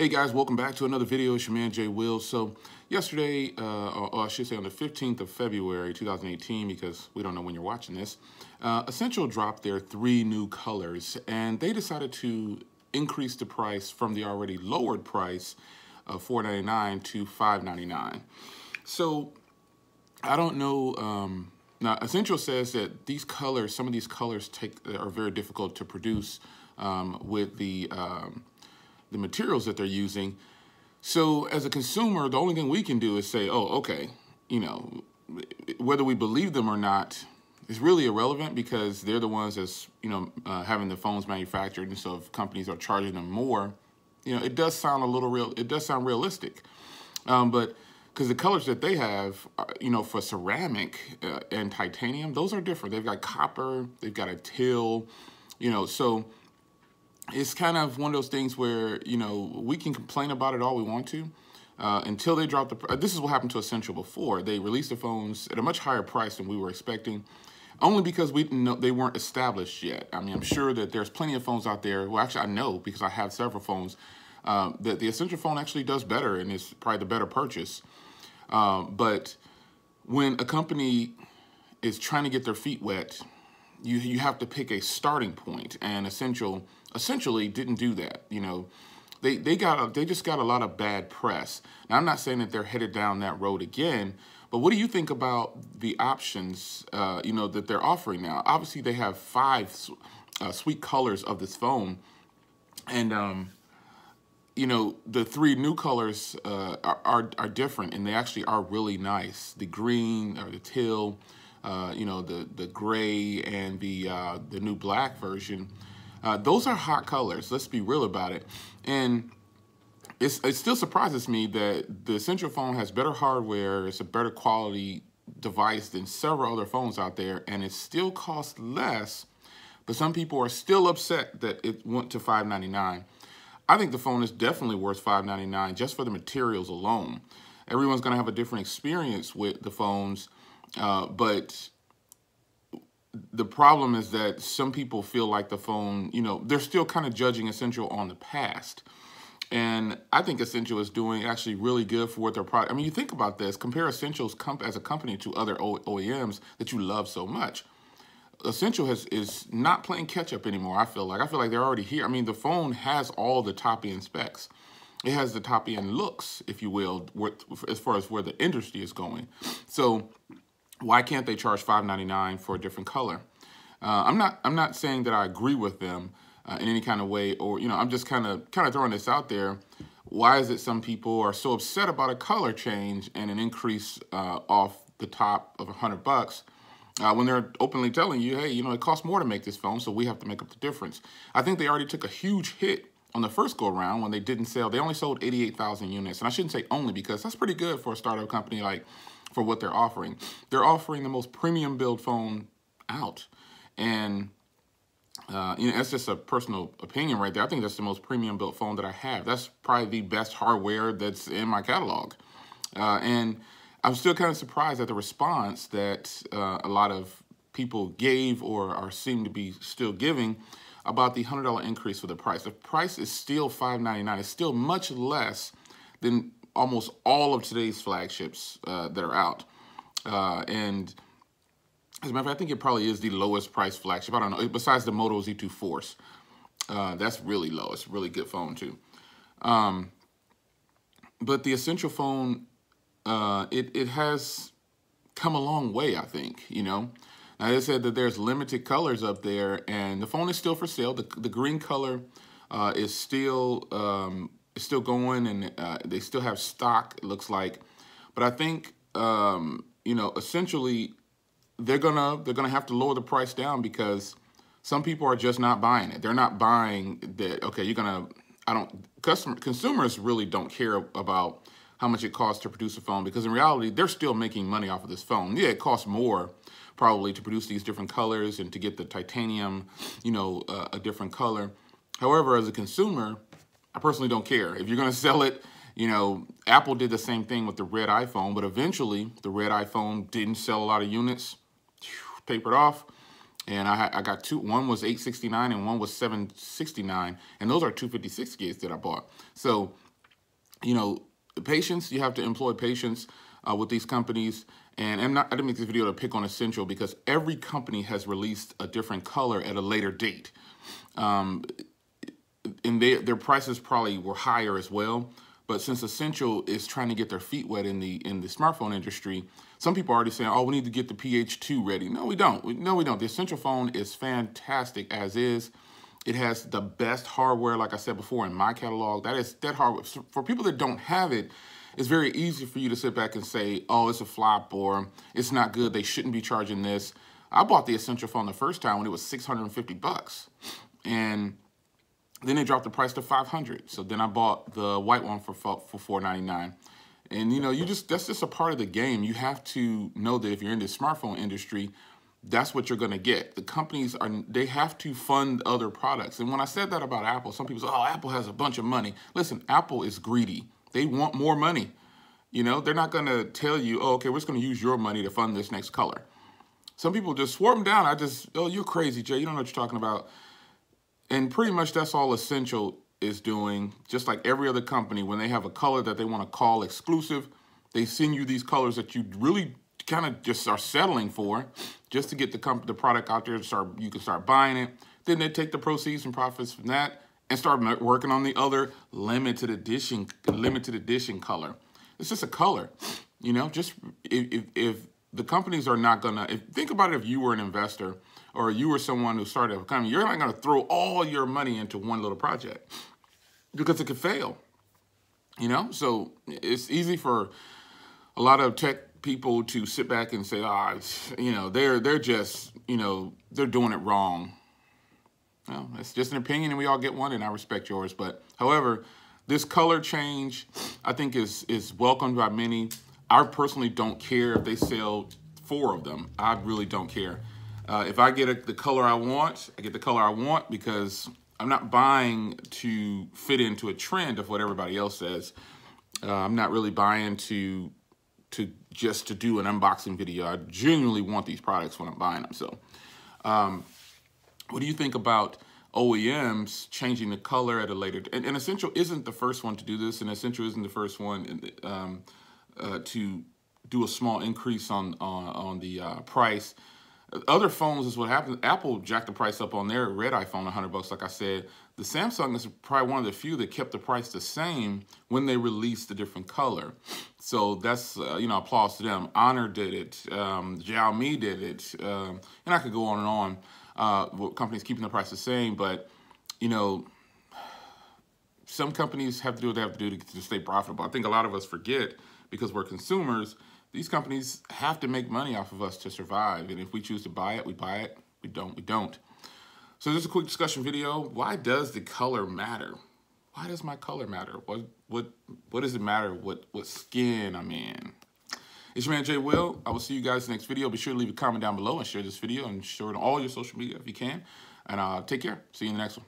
Hey guys, welcome back to another video. It's your man Jay Will. So yesterday, or I should say on the 15th of February 2018, because we don't know when you're watching this, Essential dropped their 3 new colors, and they decided to increase the price from the already lowered price of $4.99 to $5.99. So I don't know. Now Essential says that these colors, some of these colors are very difficult to produce with the materials that they're using. So as a consumer, the only thing we can do is say, oh, okay, you know, whether we believe them or not is really irrelevant, because they're the ones that's, having the phones manufactured. And so if companies are charging them more, it does sound realistic. But because the colors that they have, for ceramic and titanium, those are different. They've got copper, they've got a teal, so it's kind of one of those things where, we can complain about it all we want to until they drop the. This is what happened to Essential before. They released the phones at a much higher price than we were expecting, only because we didn't know they weren't established yet. I mean, I'm sure that there's plenty of phones out there. Well, actually, I know because I have several phones that the Essential phone actually does better and is probably the better purchase. But when a company is trying to get their feet wet, you have to pick a starting point, and essentially didn't do that. They just got a lot of bad press. Now, I'm not saying that they're headed down that road again, but what do you think about the options that they're offering now? Obviously, they have 5 sweet colors of this phone, and the 3 new colors are different, and they actually are really nice. The green or the teal, the gray, and the new black version. Those are hot colors. Let's be real about it. And it still surprises me that the Essential phone has better hardware. It's a better quality device than several other phones out there, and it still costs less. But some people are still upset that it went to $5.99. I think the phone is definitely worth $5.99 just for the materials alone. Everyone's going to have a different experience with the phones, but the problem is that some people feel like the phone, they're still kind of judging Essential on the past. And I think Essential is doing actually really good for what their product. I mean, you think about this, compare Essential as a company to other OEMs that you love so much. Essential is not playing catch up anymore. I feel like they're already here. I mean, the phone has all the top end specs. It has the top end looks, if you will, as far as where the industry is going. So why can't they charge $5.99 for a different color? I'm not saying that I agree with them in any kind of way, or I'm just kind of throwing this out there. Why is it some people are so upset about a color change and an increase off the top of $100? When they're openly telling you, hey, it costs more to make this phone, so we have to make up the difference. I think they already took a huge hit on the first go-around when they didn't sell. They only sold 88,000 units. And I shouldn't say only, because that's pretty good for a startup company, like for what they're offering. They're offering the most premium build phone out. And, that's just a personal opinion right there. I think that's the most premium built phone that I have. That's probably the best hardware that's in my catalog. And I'm still kind of surprised at the response that a lot of people gave or seem to be still giving about the $100 increase for the price. The price is still $5.99. It's still much less than almost all of today's flagships that are out. And as a matter of fact, I think it probably is the lowest price flagship. I don't know, besides the Moto Z2 Force. That's really low. It's a really good phone too. But the Essential phone, it has come a long way, I think, Now, they said that there's limited colors up there, and the phone is still for sale. The green color is still going, and they still have stock, it looks like. But I think, essentially, they're gonna have to lower the price down, because some people are just not buying it. They're not buying that. Okay, consumers really don't care about how much it costs to produce a phone, because in reality, they're still making money off of this phone. Yeah, it costs more probably to produce these different colors and to get the titanium, a different color. However, as a consumer, I personally don't care. If you're going to sell it, Apple did the same thing with the red iPhone, but eventually the red iPhone didn't sell a lot of units, tapered off. And I got 2. One was $869 and one was $769, and those are 256 gigs that I bought. So you know, patience. You have to employ patience with these companies. And I didn't make this video to pick on Essential because every company has released a different color at a later date. And their prices probably were higher as well. But since Essential is trying to get their feet wet in the smartphone industry, some people are already saying, oh, we need to get the PH2 ready. No, we don't. No, we don't. The Essential phone is fantastic as is. It has the best hardware, like I said before, in my catalog. That hardware. For people that don't have it, it's very easy for you to sit back and say, oh, it's a flop or it's not good. They shouldn't be charging this. I bought the Essential phone the first time when it was $650. And then they dropped the price to $500. So then I bought the white one for $499. And you know, that's just a part of the game. You have to know that if you're in the smartphone industry, that's what you're going to get. The companies they have to fund other products. And when I said that about Apple, some people say, oh, Apple has a bunch of money. Listen, Apple is greedy. They want more money. You know, they're not going to tell you, oh, okay, we're just going to use your money to fund this next color. Some people just swarm down. Oh, you're crazy, Jay. You don't know what you're talking about. And pretty much that's all Essential is doing. Just like every other company, when they have a color that they want to call exclusive, they send you these colors that you really kind of just are settling for just to get the product out there you can start buying it. Then they take the proceeds and profits from that and start working on the other limited edition color. It's just a color, you know. Just if the companies are not gonna, think about it, if you were an investor or you were someone who started a company, you're not gonna throw all your money into one little project because it could fail, you know. So it's easy for a lot of tech people to sit back and say, you know, they're just, you know, they're doing it wrong. Well, that's just an opinion, and we all get one, and I respect yours. But however, this color change, I think, is welcomed by many. I personally don't care if they sell 4 of them. I really don't care. If I get the color I want, I get the color I want because I'm not buying to fit into a trend of what everybody else says. I'm not really buying to do an unboxing video. I genuinely want these products when I'm buying them. So what do you think about OEMs changing the color at a later? And Essential isn't the first one to do this, and Essential isn't the first one to do a small increase on the price. Other phones is what happens. Apple jacked the price up on their red iPhone $100, like I said. The Samsung is probably one of the few that kept the price the same when they released a different color. So that's, you know, applause to them. Honor did it. Xiaomi did it. And I could go on and on with companies keeping the price the same. But, you know, some companies have to do what they have to do to stay profitable. I think a lot of us forget, because we're consumers, these companies have to make money off of us to survive. And if we choose to buy it, we buy it. We don't, we don't. So just a quick discussion video. Why does the color matter? Why does my color matter? What does it matter what skin I'm in? It's your man, Jay Will. I will see you guys in the next video. Be sure to leave a comment down below and share this video and share it on all your social media if you can. And take care. See you in the next one.